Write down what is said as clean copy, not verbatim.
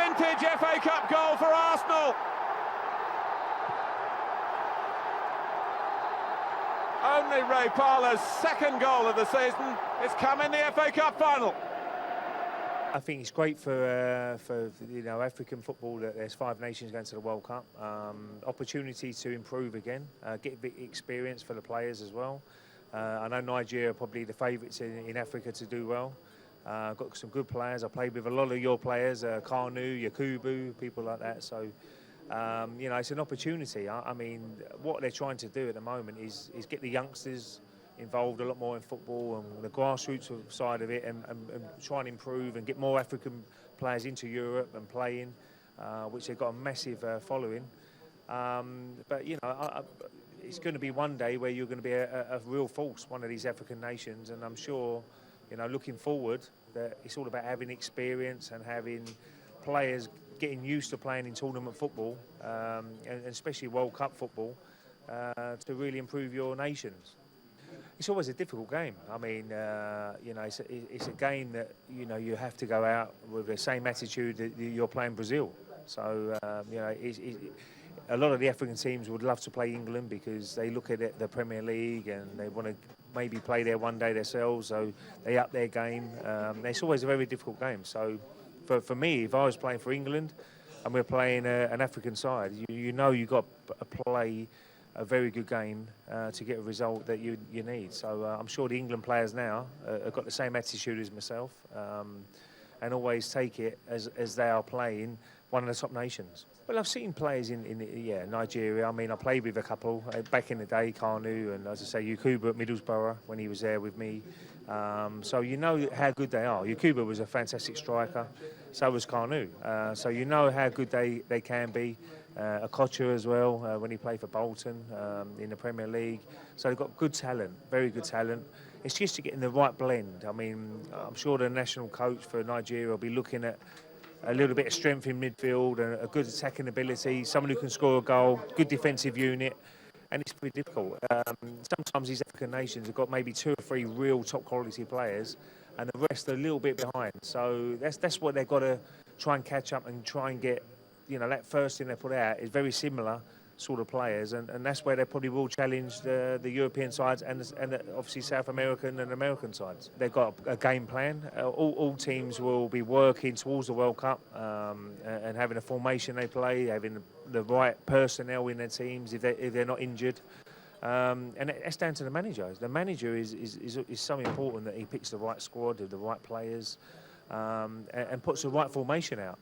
vintage FA Cup goal for Arsenal. Only Ray Parlour's second goal of the season. It's come in the FA Cup final. I think it's great for African football that there's 5 nations going to the World Cup. Opportunity to improve again, get a bit of experience for the players as well. I know Nigeria are probably the favourites in Africa to do well. Got some good players. I played with a lot of your players, Kanu, Yakubu, people like that. So, it's an opportunity. I mean, what they're trying to do at the moment is get the youngsters involved a lot more in football and the grassroots side of it, and try and improve and get more African players into Europe and playing, which they've got a massive following. But it's going to be one day where you're going to be a real force, one of these African nations, and I'm sure, looking forward, that it's all about having experience and having players getting used to playing in tournament football, and especially World Cup football, to really improve your nations. It's always a difficult game. I mean, it's a game that you have to go out with the same attitude that you're playing Brazil. So a lot of the African teams would love to play England because they look at it, the Premier League, and they want to maybe play there one day themselves. So they up their game. It's always a very difficult game. So for me, if I was playing for England and we're playing an African side, you've got to play a very good game to get a result that you need. So I'm sure the England players now have got the same attitude as myself, and always take it as they are playing one of the top nations. Well, I've seen players in Nigeria. I mean, I played with a couple back in the day, Kanu and, as I say, Yakubu at Middlesbrough when he was there with me. So you know how good they are. Yakubu was a fantastic striker, so was Kanu. So you know how good they can be. Okocha as well, when he played for Bolton in the Premier League. So they've got good talent, very good talent. It's just to get in the right blend. I mean, I'm sure the national coach for Nigeria will be looking at a little bit of strength in midfield and a good attacking ability, someone who can score a goal, good defensive unit, and it's pretty difficult. Sometimes these African nations have got maybe 2 or 3 real top quality players, and the rest are a little bit behind. So that's what they've got to try and catch up and try and get. That first thing they put out is very similar sort of players, and that's where they probably will challenge the European sides and obviously South American and American sides. They've got a game plan. All teams will be working towards the World Cup and having a formation they play, having the right personnel in their teams if they're not injured. And that's down to the manager. The manager is so important that he picks the right squad of the right players and puts the right formation out.